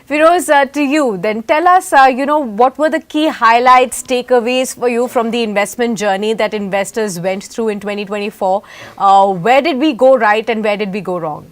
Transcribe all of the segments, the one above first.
Firoz, to you, then tell us, what were the key highlights, takeaways for you from the investment journey that investors went through in 2024? Where did we go right and where did we go wrong?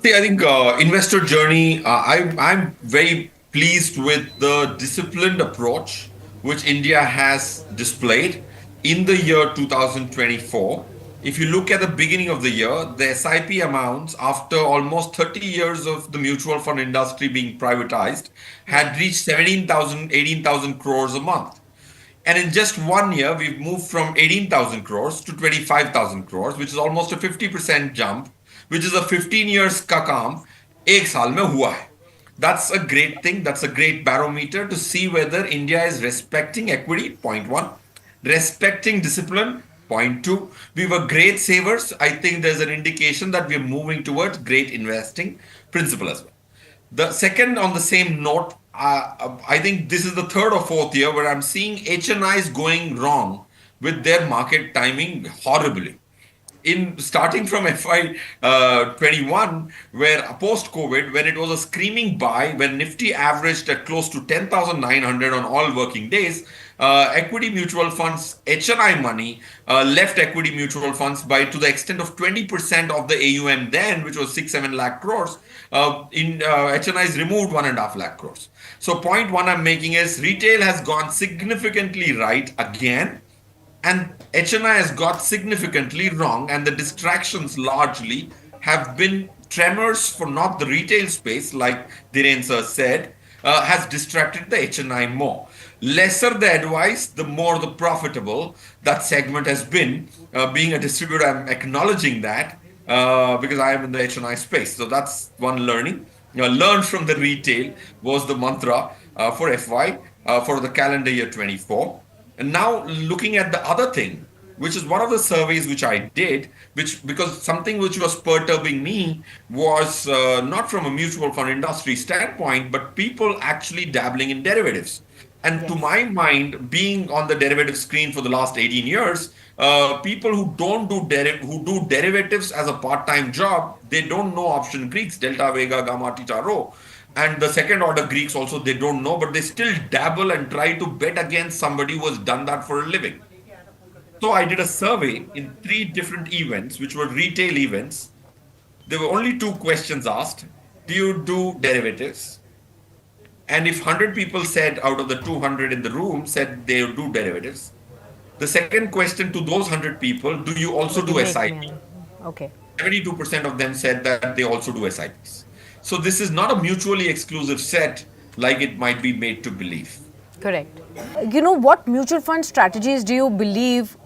See, I think investor journey. I'm very pleased with the disciplined approach which India has displayed in the year 2024. If you look at the beginning of the year, the SIP amounts after almost 30 years of the mutual fund industry being privatized had reached 17,000, 18,000 crores a month. And in just 1 year, we've moved from 18,000 crores to 25,000 crores, which is almost a 50% jump, which is a 15 years का काम एक साल में हुआ है. That's a great thing. That's a great barometer to see whether India is respecting equity, point one, respecting discipline, point two. We were great savers. I think there's an indication that we're moving towards great investing principle as well. The second, on the same note, I think this is the third or fourth year where I'm seeing HNIs going wrong with their market timing horribly. In starting from FY 21, where post COVID, when it was a screaming buy, when Nifty averaged at close to 10,900 on all working days, equity mutual funds, HNI money, left equity mutual funds by to the extent of 20% of the AUM then, which was 7 lakh crores. HNIs removed 1.5 lakh crores. So, point one I'm making is retail has gone significantly right again, and HNI has got significantly wrong, and the distractions largely have been tremors for not the retail space, like Dhiren sir said, has distracted the HNI more. Lesser the advice, the more the profitable that segment has been. Being a distributor, I'm acknowledging that because I am in the HNI space. So that's one learning. Learn from the retail was the mantra for FY for the calendar year 24. And now looking at the other thing, which is one of the surveys which I did, which because something which was perturbing me was not from a mutual fund industry standpoint, but people actually dabbling in derivatives. And to Yes. my mind, being on the derivative screen for the last 18 years, people who don't do who do derivatives as a part-time job, they don't know option Greeks, delta, vega, gamma, theta, rho. And the second order Greeks also they don't know, but they still dabble and try to bet against somebody who has done that for a living. So I did a survey in three different events, which were retail events. There were only two questions asked. Do you do derivatives? And if 100 people said out of the 200 in the room said they do derivatives, the second question to those 100 people, do you also Would you do make SIP? me? Okay. 72% of them said that they also do SIPs. So this is not a mutually exclusive set like it might be made to believe. Correct. What mutual fund strategies do you believe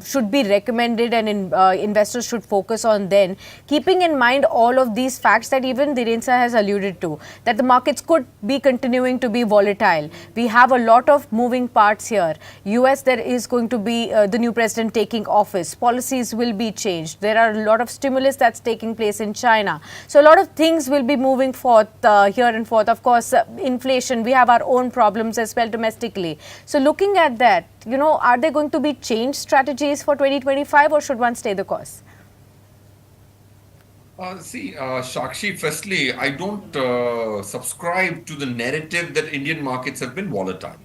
should be recommended and investors should focus on then, keeping in mind all of these facts that even Dhiren sir has alluded to, that the markets could be continuing to be volatile. We have a lot of moving parts here. US, there is going to be the new president taking office. Policies will be changed. There are a lot of stimulus that's taking place in China. So a lot of things will be moving forth here and forth. Of course, inflation, we have our own problems as well domestically. So looking at that, are there going to be change strategies for 2025 or should one stay the course? Shakshi, firstly, I don't subscribe to the narrative that Indian markets have been volatile.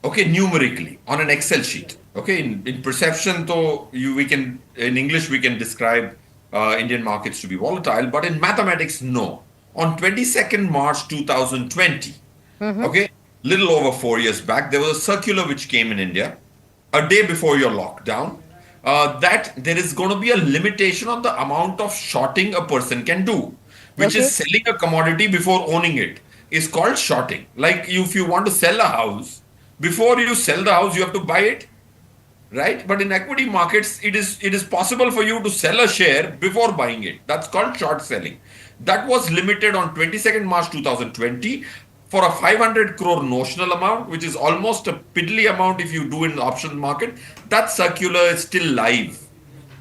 Okay, numerically on an Excel sheet. Okay, in perception, though, we can in English we can describe Indian markets to be volatile, but in mathematics, no. On 22nd March 2020, okay, little over 4 years back, there was a circular which came in India a day before your lockdown that there is going to be a limitation on the amount of shorting a person can do, which is Okay. selling a commodity before owning it. Is called shorting. Like if you want to sell a house, before you sell the house, you have to buy it, right? But in equity markets, it is possible for you to sell a share before buying it. That's called short selling. That was limited on 22nd March 2020 for a 500 crore notional amount, which is almost a piddly amount if you do in the option market. That circular is still live.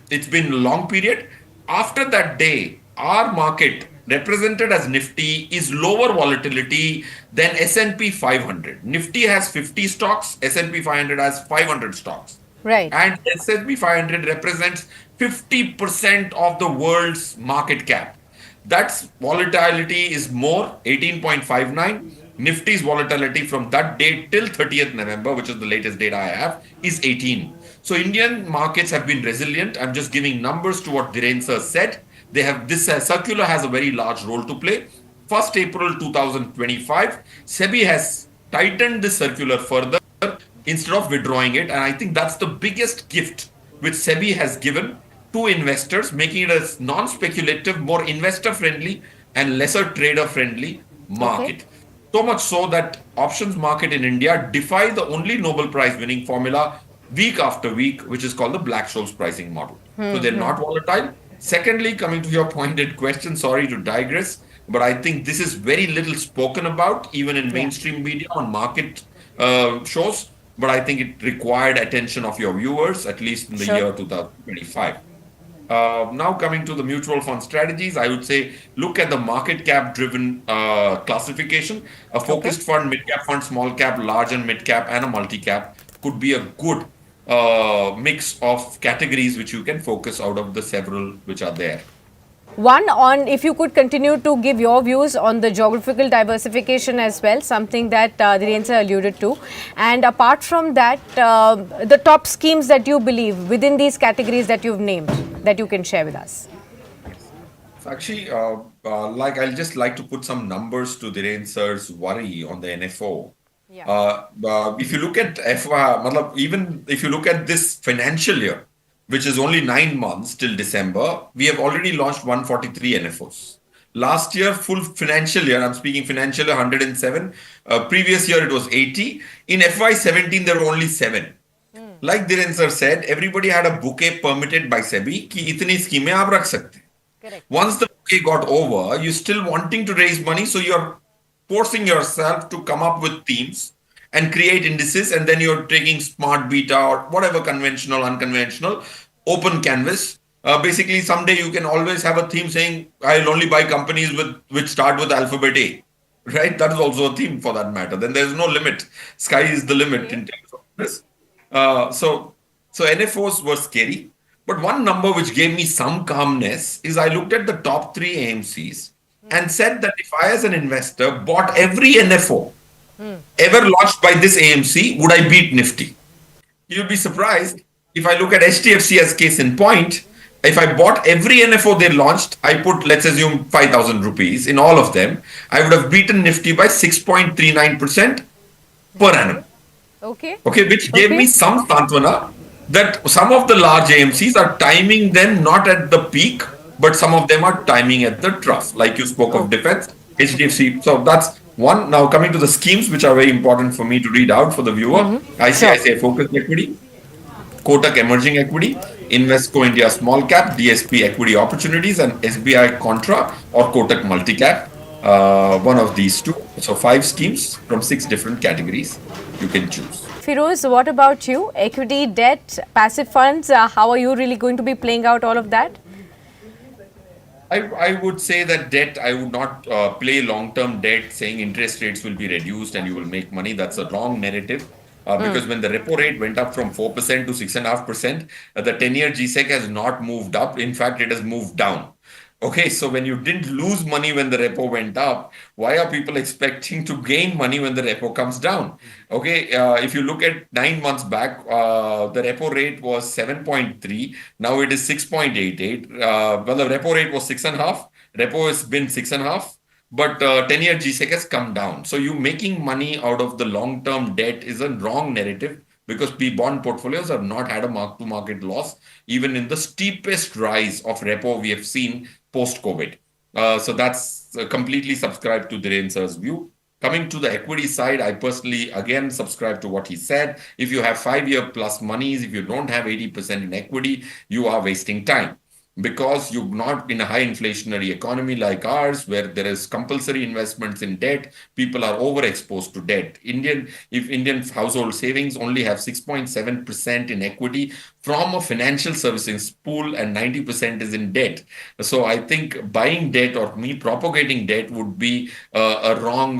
It's been a long period. After that day, our market represented as Nifty is lower volatility than S&P 500. Nifty has 50 stocks, S&P 500 has 500 stocks. Right. And S&P 500 represents 50% of the world's market cap. That's volatility is more 18.59. Nifty's volatility from that date till 30th November, which is the latest data I have, is 18. So Indian markets have been resilient. I'm just giving numbers to what Dhiren sir said. They have this circular has a very large role to play. 1st April 2025, SEBI has tightened this circular further instead of withdrawing it. And I think that's the biggest gift which SEBI has given to investors, making it a non speculative, more investor friendly, and lesser trader friendly Okay. market. So much so that options market in India defy the only Nobel Prize winning formula week after week, which is called the Black-Scholes pricing model. So they're not volatile. Secondly, coming to your pointed question, sorry to digress, but I think this is very little spoken about, even in Yeah. mainstream media on market shows. But I think it required attention of your viewers, at least in the Sure. year 2025. Now coming to the mutual fund strategies, I would say look at the market cap driven classification. A Okay. focused fund, mid cap fund, small cap, large and mid cap, and a multi cap could be a good mix of categories which you can focus out of the several which are there. One on if you could continue to give your views on the geographical diversification as well, something that Dhiren sir alluded to. And apart from that, the top schemes that you believe within these categories that you've named that you can share with us. So actually, like I'll just like to put some numbers to Dhiren sir's worry on the NFO. Yeah. If you look at FY, matlab, even if you look at this financial year, which is only 9 months till December, we have already launched 143 NFOs. Last year, full financial year, I'm speaking financial year 107. Previous year, it was 80. In FY17, there were only seven. Like Dhiren sir said, everybody had a bouquet permitted by SEBI कि इतनी स्कीमें आप रख सकते हैं. Correct. Once the bouquet got over, you're still wanting to raise money, so you're forcing yourself to come up with themes and create indices, and then you're taking smart beta or whatever conventional, unconventional, open canvas. Basically, someday you can always have a theme saying, "I'll only buy companies with which start with alphabet A." Right? That is also a theme for that matter. Then there's no limit. Sky is the limit in terms of this. So NFOs were scary. But one number which gave me some calmness is I looked at the top three AMCs and said that if I, as an investor, bought every NFO ever launched by this AMC, would I beat Nifty? You'd be surprised if I look at HDFC as case in point. If I bought every NFO they launched, I put, let's assume, 5,000 rupees in all of them, I would have beaten Nifty by 6.39% per annum. Okay. Okay, which gave me Okay. some santvana that some of the large AMCs are timing them not at the peak, but some of them are timing at the trough. Like you spoke of Oh. defense, HDFC. So that's one. Now coming to the schemes, which are very important for me to read out for the viewer. Sure. ICICI Focus Equity, Kotak Emerging Equity, Invesco India Small Cap, DSP Equity Opportunities, and SBI Contra or Kotak Multicap. One of these two. So five schemes from six different categories you can choose. Firoz, what about you? Equity, debt, passive funds, how are you really going to be playing out all of that? I would say that debt, I would not play long term debt saying interest rates will be reduced and you will make money. That's a wrong narrative. Because when the repo rate went up from 4% to 6.5%, the 10-year GSEC has not moved up. In fact, it has moved down. Okay, so when you didn't lose money when the repo went up, why are people expecting to gain money when the repo comes down? Okay, if you look at 9 months back, the repo rate was 7.3. Now it is 6.88. Well, the repo rate was 6.5. Repo has been 6.5. But 10-year GSEC has come down. So you making money out of the long-term debt is a wrong narrative because P bond portfolios have not had a mark-to-market loss, even in the steepest rise of repo we have seen post-COVID. So that's completely subscribed to Dhiren sir's view. Coming to the equity side, I personally again subscribe to what he said. If you have 5-year plus monies, if you don't have 80% in equity, you are wasting time because you're not in a high inflationary economy like ours where there is compulsory investments in debt. People are overexposed to debt. If Indian household savings only have 6.7% in equity from a financial services pool and 90% is in debt. So I think buying debt or me propagating debt would be a wrong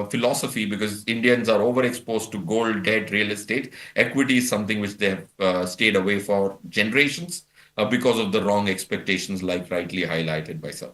philosophy because Indians are overexposed to gold, debt, real estate. Equity is something which they have stayed away for generations because of the wrong expectations, like rightly highlighted by sir.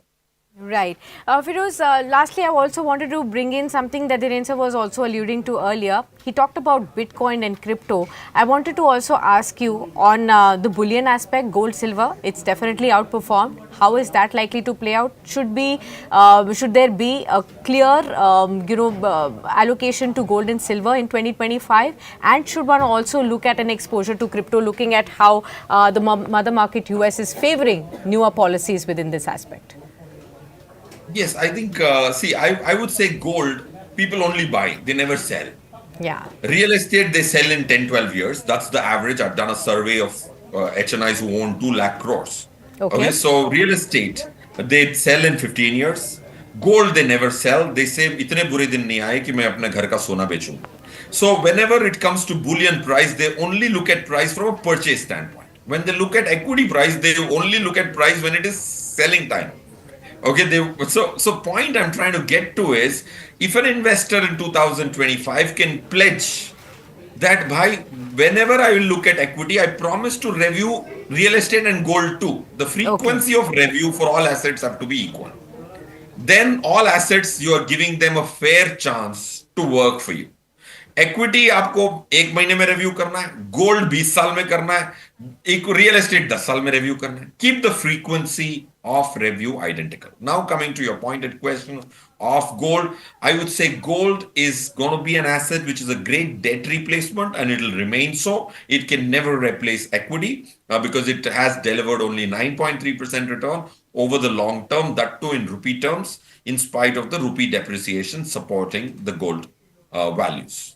Right. Firoz, lastly, I also wanted to bring in something that Dhiren was also alluding to earlier. He talked about Bitcoin and crypto. I wanted to also ask you on the bullion aspect, gold, silver. It's definitely outperformed. How is that likely to play out? Should there be a clear, allocation to gold and silver in 2025? And should one also look at an exposure to crypto, looking at how the mother market US is favoring newer policies within this aspect? Yes, I think, see, I would say gold, people only buy, they never sell. Yeah. Real estate, they sell in 10, 12 years. That's the average. I've done a survey of HNIs who own 2 lakh crores. Okay, Okay. so real estate, they sell in 15 years. Gold, they never sell. They say, इतने बुरे दिन नहीं आए कि मैं अपने घर का सोना बेचूं. So whenever it comes to bullion price, they only look at price from a purchase standpoint. When they look at equity price, they only look at price when it is selling time. Okay, so point I'm trying to get to is if an investor in 2025 can pledge that bhai, whenever I will look at equity, I promise to review real estate and gold too. The Okay. frequency of review for all assets have to be equal. Then all assets you are giving them a fair chance to work for you. Equity आपको 1 महीने में review करना है, gold 20 साल में करना है, एक रियल एस्टेट 10 साल में रिव्यू करना है. Keep the frequency of review identical. Now coming to your pointed question of gold, I would say gold is going to be an asset which is a great debt replacement and it will remain so. It can never replace equity because it has delivered only 9.3% return over the long term, that too in rupee terms, in spite of the rupee depreciation supporting the gold values.